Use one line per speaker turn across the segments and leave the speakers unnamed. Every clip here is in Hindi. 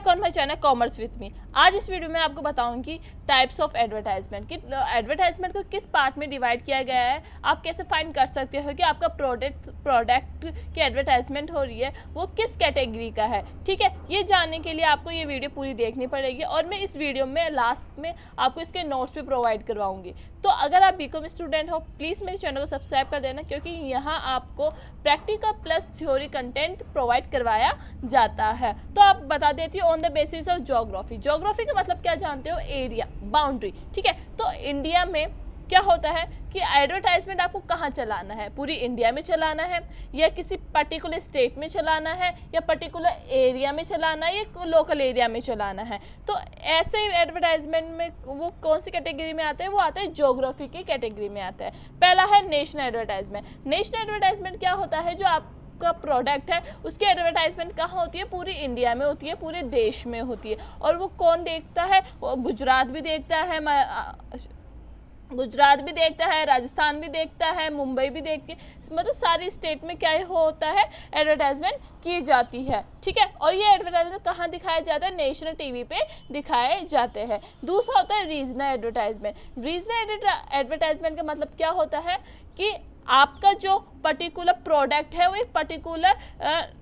Back on my channel commerce with me. आज इस वीडियो में आपको बताऊंगी टाइप्स ऑफ एडवर्टाइजमेंट कि एडवर्टाइजमेंट को किस पार्ट में डिवाइड किया गया है, आप कैसे फाइंड कर सकते हो कि आपका प्रोडक्ट की एडवर्टाइजमेंट हो रही है वो किस कैटेगरी का है। ठीक है, ये जानने के लिए आपको ये वीडियो पूरी देखनी पड़ेगी और मैं इस वीडियो में लास्ट में आपको इसके नोट्स भी प्रोवाइड करवाऊंगी। तो अगर आप बीकॉम स्टूडेंट हो प्लीज़ मेरे चैनल को सब्सक्राइब कर देना, क्योंकि यहाँ आपको practical plus theory content provide करवाया जाता है। तो आप बता देती हूँ on the basis of geography. Geography का मतलब क्या जानते हो? Area, boundary. ठीक है, तो इंडिया में क्या होता है कि एडवर्टाइजमेंट आपको कहाँ चलाना है, पूरी इंडिया में चलाना है या किसी पर्टिकुलर स्टेट में चलाना है या पर्टिकुलर एरिया में चलाना है या लोकल एरिया में चलाना है। तो ऐसे एडवर्टाइजमेंट में वो कौन सी कैटेगरी में आते हैं? वो आते हैं ज्योग्राफी की कैटेगरी में आते हैं। पहला है नेशनल एडवर्टाइजमेंट। नेशनल एडवर्टाइजमेंट क्या होता है? जो आपका प्रोडक्ट है उसकी एडवर्टाइजमेंट कहाँ होती है? पूरी इंडिया में होती है, पूरे देश में होती है। और वो कौन देखता है? वो गुजरात भी देखता है, राजस्थान भी देखता है, मुंबई भी देखती है, मतलब सारी स्टेट में क्या होता है? एडवर्टाइजमेंट की जाती है। ठीक है, और ये एडवर्टाइजमेंट कहाँ दिखाया जाता है? नेशनल टीवी पे दिखाए जाते हैं। दूसरा होता है रीजनल एडवर्टाइजमेंट। रीजनल एडवर्टाइजमेंट का मतलब क्या होता है कि आपका जो पर्टिकुलर प्रोडक्ट है वो एक पर्टिकुलर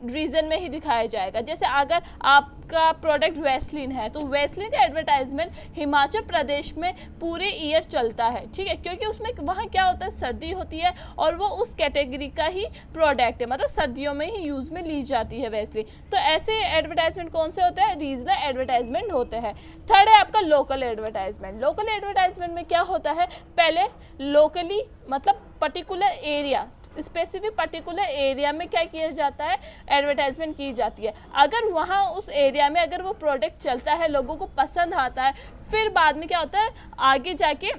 रीजन में ही दिखाया जाएगा। जैसे अगर आपका प्रोडक्ट वैसलीन है तो वैसलीन का एडवर्टाइजमेंट हिमाचल प्रदेश में पूरे ईयर चलता है। ठीक है, क्योंकि उसमें वहाँ क्या होता है? सर्दी होती है और वो उस कैटेगरी का ही प्रोडक्ट है, मतलब सर्दियों में ही यूज़ में ली जाती है वैसलीन। तो ऐसे एडवर्टाइजमेंट कौन से होते हैं? रीजनल एडवर्टाइजमेंट होते हैं। थर्ड है आपका लोकल एडवर्टाइजमेंट। लोकल एडवर्टाइजमेंट में क्या होता है? पहले लोकली मतलब particular area, specific particular area में क्या किया जाता है? एडवर्टाइजमेंट की जाती है। अगर वहाँ उस एरिया में अगर वो प्रोडक्ट चलता है, लोगों को पसंद आता है, फिर बाद में क्या होता है? आगे जाके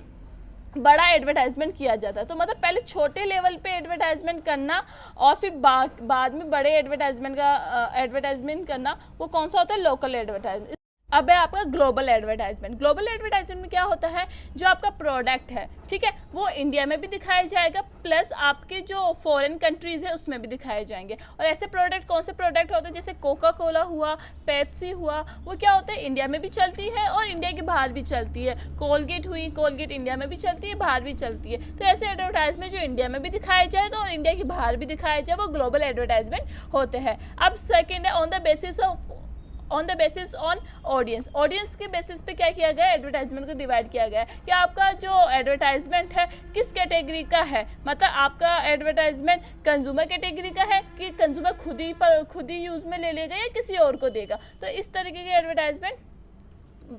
बड़ा एडवर्टाइजमेंट किया जाता है। तो मतलब पहले छोटे लेवल पे एडवर्टाइजमेंट करना और फिर बाद में बड़े एडवर्टाइजमेंट करना, वो कौन सा होता है? Local advertisement. अब है आपका ग्लोबल एडवर्टाइजमेंट। ग्लोबल एडवर्टाइजमेंट में क्या होता है? जो आपका प्रोडक्ट है, ठीक है, वो इंडिया में भी दिखाया जाएगा प्लस आपके जो फॉरेन कंट्रीज है उसमें भी दिखाए जाएंगे। और ऐसे प्रोडक्ट कौन से प्रोडक्ट होते हैं? जैसे कोका कोला हुआ, पेप्सी हुआ, वो क्या होता है? इंडिया में भी चलती है और इंडिया के बाहर भी चलती है। कोलगेट हुई, कोलगेट इंडिया में भी चलती है, बाहर भी चलती है। तो ऐसे एडवर्टाइजमेंट जो इंडिया में भी दिखाया जाएगा और इंडिया के बाहर भी दिखाया जाए, वो ग्लोबल एडवर्टाइजमेंट होते हैं। अब सेकेंड है on the basis on audience. Audience के बेसिस पे क्या किया गया? एडवर्टाइजमेंट को डिवाइड किया गया है कि आपका जो एडवर्टाइजमेंट है किस कैटेगरी का है। मतलब आपका एडवर्टाइजमेंट कंज्यूमर कैटेगरी का है कि कंज्यूमर खुद ही यूज में ले लेगा या किसी और को देगा। तो इस तरीके के advertisement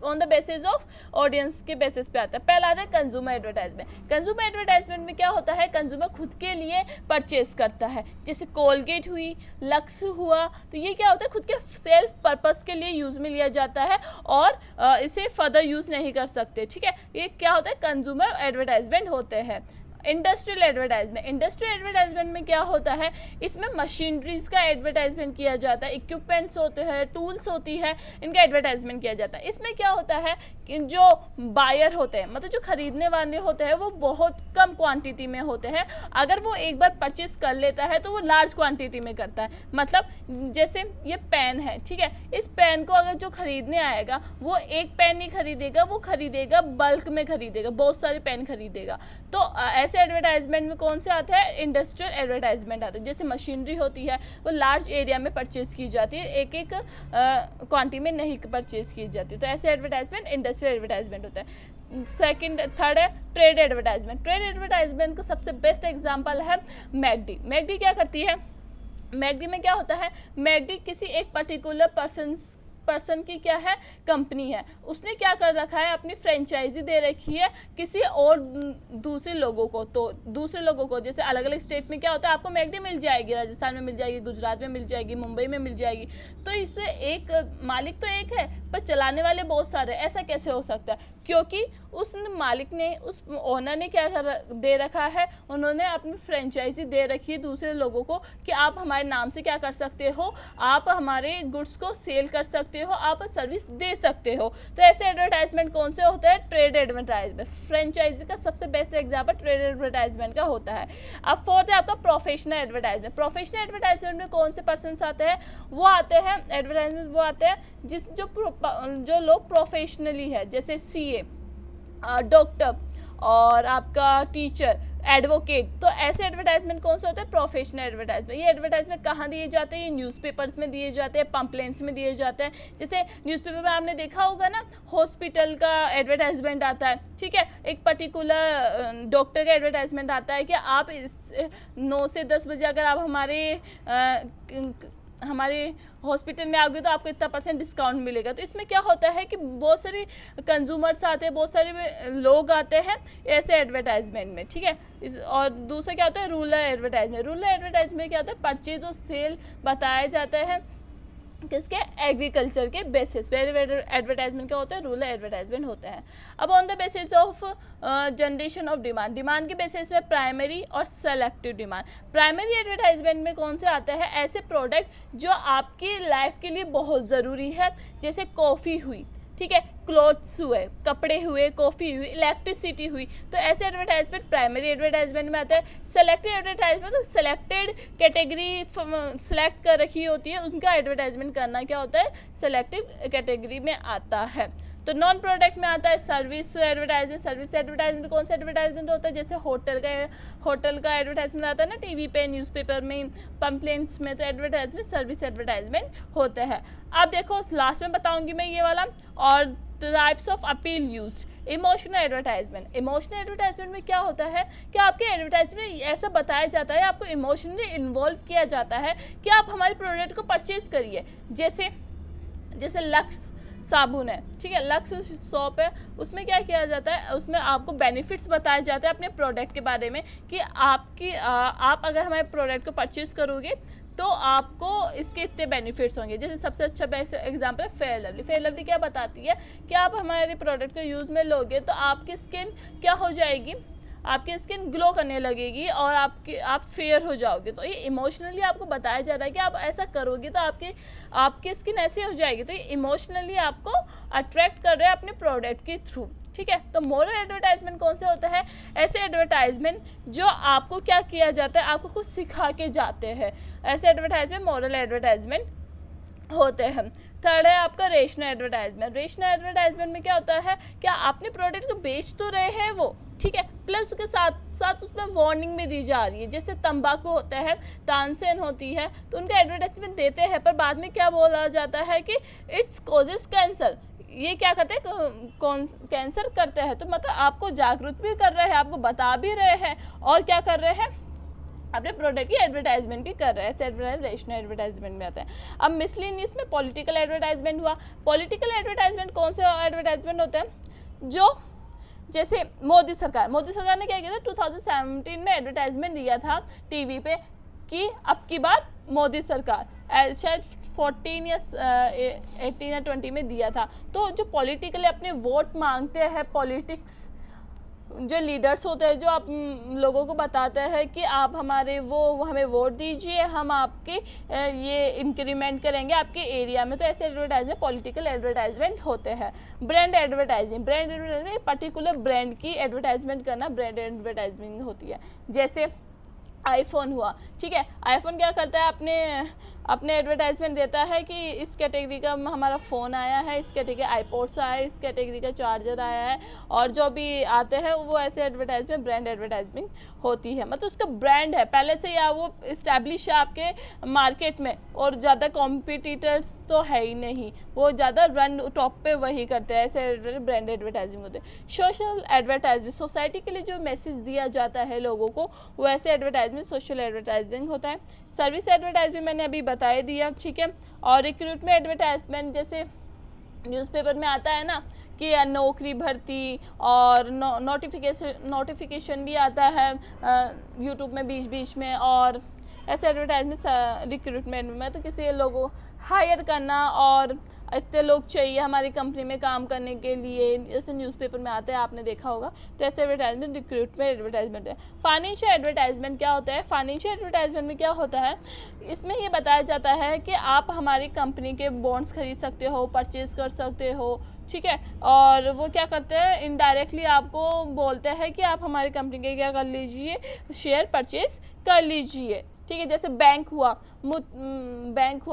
on the basis of audience के बेसिस पे आता है। पहला आता है कंज्यूमर एडवर्टाइजमेंट। कंज्यूमर एडवर्टाइजमेंट में क्या होता है? कंज्यूमर खुद के लिए परचेस करता है। जैसे कोलगेट हुई, लक्स हुआ, तो ये क्या होता है? खुद के सेल्फ पर्पस के लिए यूज में लिया जाता है और इसे फर्दर यूज नहीं कर सकते। ठीक है, ये क्या होता है? कंज्यूमर एडवर्टाइजमेंट होते हैं। Industrial advertisement. इंडस्ट्रियल एडवर्टाइजमेंट में क्या होता है? इसमें मशीनरीज का एडवर्टाइजमेंट किया जाता है, इक्विपमेंट्स होते हैं, टूल्स होती है, इनका एडवर्टाइजमेंट किया जाता है। इसमें क्या होता है कि जो बायर होते हैं, मतलब जो खरीदने वाले होते हैं, वो बहुत कम क्वांटिटी में होते हैं। अगर वो एक बार परचेस कर लेता है तो वो लार्ज क्वांटिटी में करता है। मतलब जैसे ये पेन है, ठीक है, इस पेन को अगर जो खरीदने आएगा वो एक पेन नहीं खरीदेगा, वो खरीदेगा बल्क में खरीदेगा, बहुत सारे पेन खरीदेगा। तो ऐसे एडवर्टाइजमेंट में कौन से आता है? इंडस्ट्रियल एडवर्टाइजमेंट आता है। जैसे मशीनरी होती है वो लार्ज एरिया में परचेज की जाती है, एक एक क्वांटिटी में नहीं परचेज की जाती है। तो ऐसे एडवर्टाइजमेंट इंडस्ट्रियल एडवर्टाइजमेंट होता है। थर्ड है ट्रेड एडवर्टाइजमेंट। ट्रेड एडवर्टाइजमेंट का सबसे बेस्ट एग्जांपल है मैकडी। मैकडी क्या करती है? मैकडी में क्या होता है? मैकडी किसी एक पर्टिकुलर पर्सन की क्या है? कंपनी है। उसने क्या कर रखा है? अपनी फ्रेंचाइजी दे रखी है किसी और दूसरे लोगों को। तो दूसरे लोगों को जैसे अलग अलग स्टेट में क्या होता है? आपको मैकडी मिल जाएगी, राजस्थान में मिल जाएगी, गुजरात में मिल जाएगी, मुंबई में मिल जाएगी। तो इसमें एक मालिक तो एक है पर चलाने वाले बहुत सारे। ऐसा कैसे हो सकता है? क्योंकि उस मालिक ने, उस ओनर ने क्या दे रखा है? उन्होंने अपनी फ्रेंचाइजी दे रखी है दूसरे लोगों को कि आप हमारे नाम से क्या कर सकते हो? आप हमारे गुड्स को सेल कर सकते सकते हो, आप सर्विस दे सकते हो। तो ऐसे एडवर्टाइजमेंट कौन से होते हैं? Trade advertisement. फ्रेंचाइजी का सबसे बेस्ट एग्जाम्पल ट्रेड एडवर्टाइजमेंट का होता है। अब फोर्थ है आपका प्रोफेशनल एडवर्टाइजमेंट। प्रोफेशनल एडवर्टाइजमेंट में कौन से पर्सन आते हैं? वो आते हैं एडवर्टाइजमेंट, वो आते हैं जो लोग प्रोफेशनली है, जैसे सीए, डॉक्टर और आपका टीचर, एडवोकेट। तो ऐसे एडवर्टाइजमेंट कौन से होते हैं? Professional advertisement. ये एडवर्टाइजमेंट कहाँ दिए जाते हैं? ये न्यूज़पेपर्स में दिए जाते हैं, पंपलेट्स में दिए जाते हैं। जैसे न्यूज़पेपर में आपने देखा होगा ना, हॉस्पिटल का एडवर्टाइजमेंट आता है, ठीक है, एक पर्टिकुलर डॉक्टर का एडवर्टाइजमेंट आता है कि आप 9 से 10 बजे अगर आप हमारे हॉस्पिटल में आओगे तो आपको इतना % डिस्काउंट मिलेगा। तो इसमें क्या होता है कि बहुत सारे कंज्यूमर्स आते हैं, बहुत सारे लोग आते हैं ऐसे एडवर्टाइजमेंट में, ठीक है। और दूसरा क्या होता है? Rural advertisement. रूरल एडवर्टाइजमेंट क्या होता है? परचेज और सेल बताया जाता है किसके? एग्रीकल्चर के बेसिस पे एडवर्टाइजमेंट क्या होता है? रूरल एडवर्टाइजमेंट होता है। अब on the basis of generation of demand, demand के बेसिस में प्राइमरी और सेलेक्टिव डिमांड। प्राइमरी एडवर्टाइजमेंट में कौन से आते हैं? ऐसे प्रोडक्ट जो आपकी लाइफ के लिए बहुत ज़रूरी है, जैसे कॉफ़ी हुई, ठीक है, क्लोथ्स हुए, कपड़े हुए, कॉफ़ी हुई, इलेक्ट्रिसिटी हुई। तो ऐसे एडवर्टाइजमेंट प्राइमरी एडवर्टाइजमेंट में आता है। सेलेक्टिव एडवर्टाइजमेंट तो सेलेक्टेड कैटेगरी सेलेक्ट कर रखी होती है, उनका एडवर्टाइजमेंट करना क्या होता है? सेलेक्टिव कैटेगरी में आता है। तो नॉन प्रोडक्ट में आता है सर्विस एडवर्टाइजमेंट। सर्विस एडवर्टाइजमेंट कौन सा एडवर्टाइजमेंट होता है? जैसे होटल का एडवर्टाइजमेंट आता है ना टीवी पे, न्यूज़पेपर में, पंपलेट्स में। तो एडवर्टाइजमेंट सर्विस एडवर्टाइजमेंट होते हैं। अब देखो लास्ट में बताऊंगी मैं ये वाला। और types of appeal used. Emotional advertisement. Emotional advertisement में क्या होता है कि आपके एडवर्टाइजमेंट में ऐसा बताया जाता है, आपको इमोशनली इन्वॉल्व किया जाता है कि आप हमारे प्रोडक्ट को परचेज करिए। जैसे लक्स साबुन है, ठीक है, लक्स सोप है, उसमें क्या किया जाता है? उसमें आपको बेनिफिट्स बताए जाते हैं अपने प्रोडक्ट के बारे में कि आप अगर हमारे प्रोडक्ट को परचेज करोगे तो आपको इसके इतने बेनिफिट्स होंगे। जैसे सबसे अच्छा बेस्ट एग्जांपल है फेयर लवली। फेयर लवली क्या बताती है कि आप हमारे प्रोडक्ट को यूज़ में लोगे तो आपकी स्किन क्या हो जाएगी? आपकी स्किन ग्लो करने लगेगी और आप फेयर हो जाओगे। तो ये इमोशनली आपको बताया जा रहा है कि आप ऐसा करोगे तो आपकी स्किन ऐसी हो जाएगी। तो ये इमोशनली आपको अट्रैक्ट कर रहे हैं अपने प्रोडक्ट के थ्रू, ठीक है। तो मोरल एडवर्टाइजमेंट कौन से होता है? ऐसे एडवर्टाइजमेंट जो आपको क्या किया जाता है? आपको कुछ सिखा के जाते हैं। ऐसे एडवर्टाइजमेंट मोरल एडवर्टाइजमेट होते हैं। थर्ड है आपका रेशनल एडवर्टाइजमेंट। रेशनल एडवर्टाइजमेंट में क्या होता है? क्या अपने प्रोडक्ट को बेच तो रहे हैं वो, ठीक है, प्लस उसके साथ साथ उसमें वार्निंग भी दी जा रही है। जैसे तंबाकू होता है, तानसेन होती है, तो उनका एडवर्टाइजमेंट देते हैं, पर बाद में क्या बोला जाता है कि इट्स कॉजेस कैंसर। ये क्या करते हैं? कैंसर करते हैं। तो मतलब आपको जागरूक भी कर रहे हैं, आपको बता भी रहे हैं, और क्या कर रहे हैं? अपने प्रोडक्ट की एडवर्टाइजमेंट भी कर रहे हैं। ऐसे एडवर्टाइजमेंट एडवर्टाइजमेंट में आता है। अब मिसलेनियस में पॉलिटिकल एडवर्टाइजमेंट हुआ। पॉलिटिकल एडवर्टाइजमेंट कौन से एडवर्टाइजमेंट होते हैं? जो जैसे मोदी सरकार ने क्या किया था? 2017 में एडवर्टाइजमेंट दिया था टीवी पे कि अब की बार मोदी सरकार, शायद 14 या 18 या 20 में दिया था। तो जो पॉलिटिकली अपने वोट मांगते हैं, पॉलिटिक्स जो लीडर्स होते हैं, जो आप लोगों को बताते हैं कि आप हमें वोट दीजिए, हम आपके ये इंक्रीमेंट करेंगे आपके एरिया में। तो ऐसे एडवर्टाइजमेंट पॉलिटिकल एडवर्टाइजमेंट होते हैं। ब्रांड एडवर्टाइजमेंट पर्टिकुलर ब्रांड की एडवर्टाइजमेंट करना ब्रांड एडवर्टाइजमेंट होती है। जैसे आईफोन हुआ, ठीक है, आईफोन क्या करता है? अपने एडवर्टाइजमेंट देता है कि इस कैटेगरी का हमारा फ़ोन आया है, इस कैटेगरी आईपॉड्स आया है, इस कैटेगरी का चार्जर आया है, और जो भी आते हैं वो ऐसे एडवर्टाइजमेंट ब्रांड एडवर्टाइजमेंट होती है। मतलब उसका ब्रांड है पहले से, या वो इस्टेब्लिश है आपके मार्केट में, और ज़्यादा कॉम्पिटिटर्स तो है ही नहीं, वो ज़्यादा रन टॉप पे वही करते हैं। ऐसे ब्रांड एडवर्टाइजिंग होते हैं। सोशल एडवर्टाइजमेंट, सोसाइटी के लिए जो मैसेज दिया जाता है लोगों को, वो ऐसे एडवर्टाइजमेंट सोशल एडवर्टाइजिंग होता है। सर्विस एडवर्टाइजमेंट मैंने अभी बता दिया, ठीक है। और रिक्रूटमेंट एडवर्टाइजमेंट, जैसे न्यूज़पेपर में आता है ना कि नौकरी भर्ती, और नोटिफिकेशन भी आता है यूट्यूब में बीच में। और ऐसे एडवर्टाइजमेंट रिक्रूटमेंट में तो किसी लोगों हायर करना और इतने लोग चाहिए हमारी कंपनी में काम करने के लिए, जैसे न्यूज़पेपर में आते हैं, आपने देखा होगा। तो ऐसे एडवर्टाइजमेंट रिक्रूटमेंट एडवर्टाइजमेंट है। फाइनेंशियल एडवर्टाइजमेंट क्या होता है? फाइनेंशियल एडवर्टाइजमेंट में क्या होता है, इसमें ये बताया जाता है कि आप हमारी कंपनी के बॉन्ड्स खरीद सकते हो, परचेज कर सकते हो, ठीक है। और वो क्या करते हैं, इनडायरेक्टली आपको बोलते हैं कि आप हमारी कंपनी के क्या कर लीजिए, शेयर परचेज कर लीजिए, ठीक है। जैसे बैंक हुआ,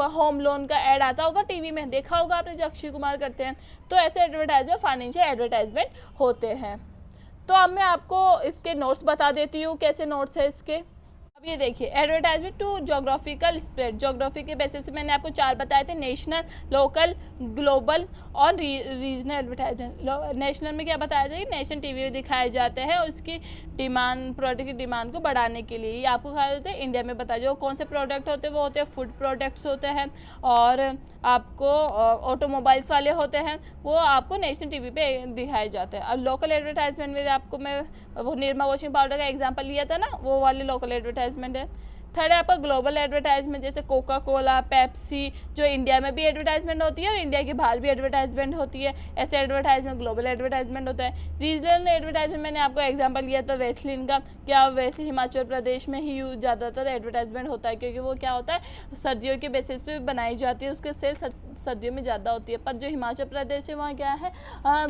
होम लोन का ऐड आता होगा टीवी में, देखा होगा आपने, जो अक्षय कुमार करते हैं। तो ऐसे एडवर्टाइजमेंट फाइनेंशियल एडवर्टाइजमेंट होते हैं। तो अब मैं आपको इसके नोट्स बता देती हूँ, कैसे नोट्स है इसके। अब ये देखिए, advertisement to geographical spread, geography के बेसिस से मैंने आपको 4 बताए थे, नेशनल, लोकल, ग्लोबल और रीजनल एडवर्टाइजमेंट। नेशनल में क्या बताया था कि नेशनल टीवी में दिखाए जाते हैं और उसकी डिमांड, प्रोडक्ट की डिमांड को बढ़ाने के लिए। ये आपको कहा जाता है इंडिया में बताया, जो कौन से प्रोडक्ट होते हैं वो होते हैं फूड प्रोडक्ट्स होते हैं, और आपको ऑटोमोबाइल्स वाले होते हैं, वो आपको नेशनल टीवी पे दिखाए जाते हैं। अब लोकल एडवर्टाइजमेंट में आपको मैं वो निरमा वॉशिंग पाउडर का एग्जांपल लिया था ना, वो वाले लोकल एडवर्टाइजमेंट है। थर्ड है आपका ग्लोबल एडवर्टाइजमेंट, जैसे कोका कोला, पेप्सी, जो इंडिया में भी एडवर्टाइजमेंट होती है और इंडिया के बाहर भी एडवर्टाइजमेंट होती है, ऐसे एडवर्टाइजमेंट ग्लोबल एडवर्टाइजमेंट होता है। रीजनल एडवर्टाइजमेंट मैंने आपको एग्जांपल लिया था वैसलीन का, क्या वैसे हिमाचल प्रदेश में ही ज़्यादातर एडवर्टाइजमेंट होता है, क्योंकि वो क्या होता है, सर्दियों के बेसिस पे बनाई जाती है, उसके सेल सर्दियों में ज़्यादा होती है। पर जो हिमाचल प्रदेश है वहाँ क्या है,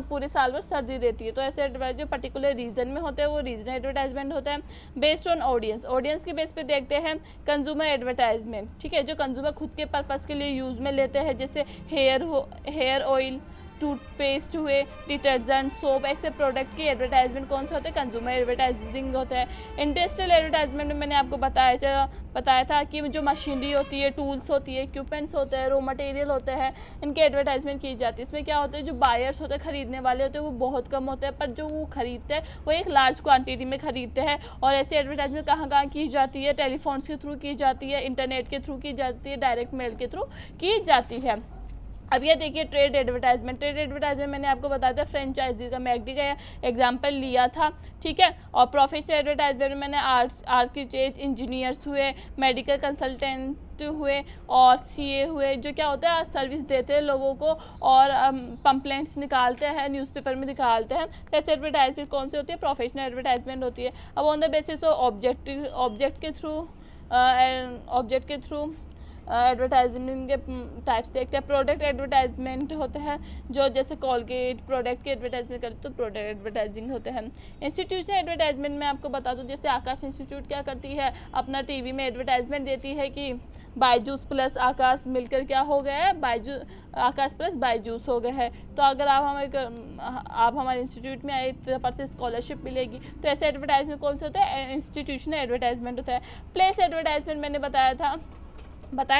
पूरे साल भर सर्दी रहती है। तो ऐसे एडवर्टाइज जो पर्टिकुलर रीजन में होते हैं वो रीजनल एडवर्टाइजमेंट होता है। बेस्ड ऑन ऑडियंस, ऑडियंस के बेस पे देखते हैं कंज्यूमर एडवर्टाइजमेंट, ठीक है, जो कंज्यूमर खुद के पर्पस के लिए यूज़ में लेते हैं, जैसे हेयर ऑयल, टूथपेस्ट हुए, डिटर्जेंट, सोप, ऐसे प्रोडक्ट की एडवर्टाइजमेंट कौन से होते हैं, कंज्यूमर एडवर्टाइजिंग होता है। इंडस्ट्रियल एडवर्टाइजमेंट में मैंने आपको बताया था कि जो मशीनरी होती है, टूल्स होती है, इक्विपमेंट्स होते हैं, रॉ मटेरियल होते हैं, इनकी एडवर्टाइजमेंट की जाती है। इसमें क्या होता है, जो बायर्स होते हैं, खरीदने वाले होते हैं, वो बहुत कम होते हैं, पर जो वो खरीदते हैं वो एक लार्ज क्वान्टिटी में खरीदते हैं। और ऐसी एडवर्टाइजमेंट कहाँ कहाँ की जाती है, टेलीफोन्स के थ्रू की जाती है, इंटरनेट के थ्रू की जाती है, डायरेक्ट मेल के थ्रू की जाती है। अब ये देखिए ट्रेड एडवर्टाइजमेंट, ट्रेड एडवर्टाइजमेंट मैंने आपको बताया था फ्रेंचाइजी का, मैकडी का एग्जांपल लिया था, ठीक है। और प्रोफेशनल एडवर्टाइजमेंट में मैंने आर्किटेक्ट, इंजीनियर्स हुए, मेडिकल कंसल्टेंट हुए और सीए हुए, जो क्या होता है सर्विस देते हैं लोगों को और पंपलेंट्स निकालते हैं, न्यूज़पेपर में निकालते हैं। ऐसे एडवर्टाइजमेंट कौन सी होती है, प्रोफेशनल एडवर्टाइजमेंट होती है। अब ऑन द बेसिस ऑब्जेक्ट के थ्रू एडवर्टाइजमेंट के टाइप्स देखते हैं। प्रोडक्ट एडवर्टाइजमेंट होते हैं, जो जैसे कॉलगेट प्रोडक्ट की एडवर्टाइजमेंट करते तो प्रोडक्ट एडवर्टाइजिंग होते हैं। इंस्टीट्यूशनल एडवर्टाइजमेंट में आपको बता दूं, जैसे आकाश इंस्टीट्यूट क्या करती है, अपना टीवी में एडवर्टाइजमेंट देती है कि बायजूस प्लस आकाश मिलकर क्या हो गया है, आकाश प्लस बायजूस हो गया है। तो अगर आप हमारे इंस्टीट्यूट में आए तो पर से स्कॉलरशिप मिलेगी। तो ऐसे एडवर्टाइजमेंट कौन से होते हैं, इंस्टीट्यूशनल एडवर्टाइजमेंट होता है। प्लेस एडवर्टाइजमेंट मैंने बताया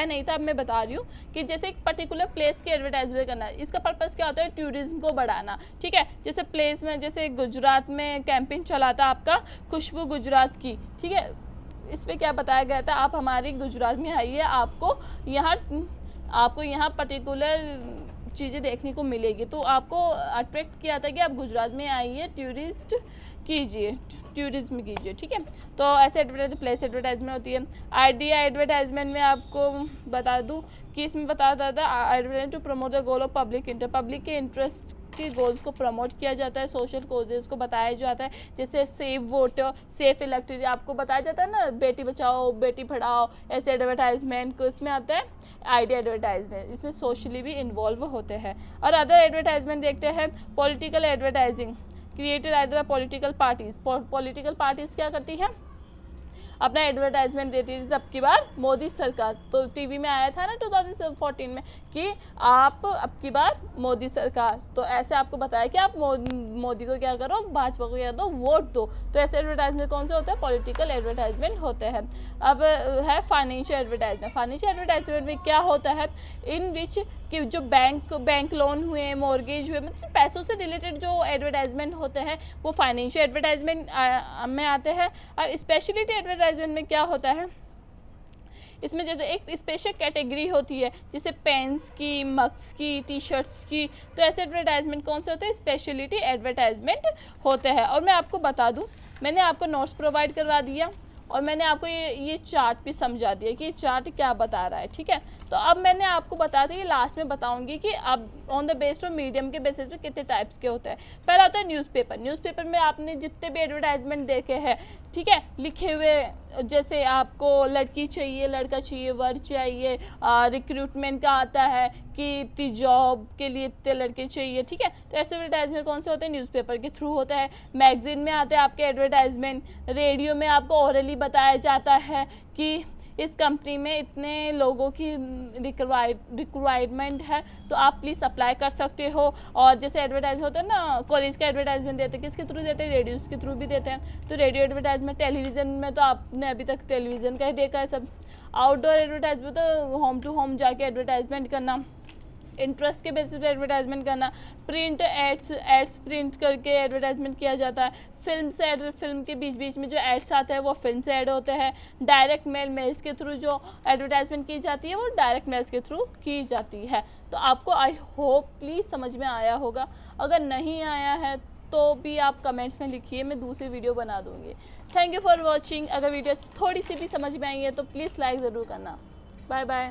नहीं था, अब मैं बता रही हूँ कि जैसे एक पर्टिकुलर प्लेस की एडवर्टाइजमेंट करना है, इसका पर्पस क्या होता है, टूरिज्म को बढ़ाना, ठीक है। जैसे प्लेस में, जैसे गुजरात में कैंपेन चला था आपका खुशबू गुजरात की, ठीक है। इसमें क्या बताया गया था, आप हमारी गुजरात में आइए, आपको यहाँ पर्टिकुलर चीज़ें देखने को मिलेगी, तो आपको अट्रैक्ट किया था कि आप गुजरात में आइए, टूरिज्म कीजिए, ठीक है। तो ऐसे एडवर्टाइजमेंट प्लेस एडवर्टाइजमेंट होती है। आइडिया एडवर्टाइजमेंट में आपको बता दूं कि इसमें बताया था advertisement to promote the goal of public के इंटरेस्ट के गोल्स को प्रमोट किया जाता है, सोशल कोजेस को बताया जाता है, जैसे सेव वाटर, सेफ इलेक्ट्रिसिटी, आपको बताया जाता है ना, बेटी बचाओ बेटी पढ़ाओ, ऐसे एडवर्टाइजमेंट को इसमें आता है आइडिया एडवर्टाइजमेंट, इसमें सोशली भी इन्वॉल्व होते हैं। और अदर एडवर्टाइजमेंट देखते हैं, political advertising created either political parties क्या करती है, अपना एडवर्टाइजमेंट देती है। अब की बार मोदी सरकार, तो टीवी में आया था ना 2014 में कि आप अब की बार मोदी सरकार, तो ऐसे आपको बताया कि आप मोदी को क्या करो, भाजपा को क्या दो, वोट दो। तो ऐसे एडवर्टाइजमेंट कौन से होते हैं, पॉलिटिकल एडवर्टाइजमेंट होते हैं। अब है फाइनेंशियल एडवर्टाइजमेंट में क्या होता है, इन विच कि जो बैंक लोन हुए, मॉर्गेज हुए, मतलब पैसों से रिलेटेड जो एडवर्टाइजमेंट होते हैं वो फाइनेंशियल एडवर्टाइजमेंट में आते हैं। और स्पेशलिटी एडवर्टाइजमेंट में क्या होता है, इसमें जैसे एक स्पेशल कैटेगरी होती है, जैसे पेन्स की, मग्स की, टी शर्ट्स की, तो ऐसे एडवर्टाइजमेंट कौन से होते हैं, स्पेशलिटी एडवर्टाइजमेंट होते हैं। और मैं आपको बता दूं, मैंने आपको नोट्स प्रोवाइड करवा दिया और मैंने आपको ये चार्ट भी समझा दिया कि ये चार्ट क्या बता रहा है, ठीक है। तो अब मैंने आपको बताया था, ये लास्ट में बताऊंगी कि अब on the based of medium के बेसिस पे कितने टाइप्स के होते हैं। पहला होता है न्यूज़पेपर। न्यूज़पेपर में आपने जितने भी एडवर्टाइजमेंट देखे हैं, ठीक है, लिखे हुए, जैसे आपको लड़की चाहिए, लड़का चाहिए, वर्क चाहिए, रिक्रूटमेंट का आता है कि इतनी जॉब के लिए इतने लड़के चाहिए, ठीक है। तो ऐसे एडवर्टाइजमेंट कौन से होते हैं? न्यूज़पेपर के थ्रू होता है। मैगजीन में आते हैं आपके एडवर्टाइजमेंट। रेडियो में आपको ओरली बताया जाता है कि इस कंपनी में इतने लोगों की रिक्वायरमेंट है, तो आप प्लीज़ अप्लाई कर सकते हो। और जैसे एडवर्टाइजमेंट होता है ना, कॉलेज का एडवर्टाइजमेंट देते हैं, किसके थ्रू देते हैं? रेडियो के थ्रू भी देते हैं। तो रेडियो एडवर्टाइजमेंट, टेलीविज़न में तो आपने अभी तक टेलीविज़न का ही देखा है सब। आउटडोर एडवर्टाइजमेंट तो होम टू होम जाके एडवर्टाइजमेंट करना, इंटरेस्ट के बेसिस पे एडवर्टाइजमेंट करना। प्रिंट एड्स प्रिंट करके एडवर्टाइजमेंट किया जाता है। फिल्म से ऐड, फिल्म के बीच बीच में जो एड्स आते हैं वो फिल्म से ऐड होते हैं। डायरेक्ट मेल्स के थ्रू जो एडवर्टाइजमेंट की जाती है वो डायरेक्ट मेल्स के थ्रू की जाती है। तो आपको आई होप प्लीज़ समझ में आया होगा। अगर नहीं आया है तो भी आप कमेंट्स में लिखिए, मैं दूसरी वीडियो बना दूँगी। Thank you for watching. अगर वीडियो थोड़ी सी भी समझ में आई है तो प्लीज़ लाइक ज़रूर करना। Bye bye.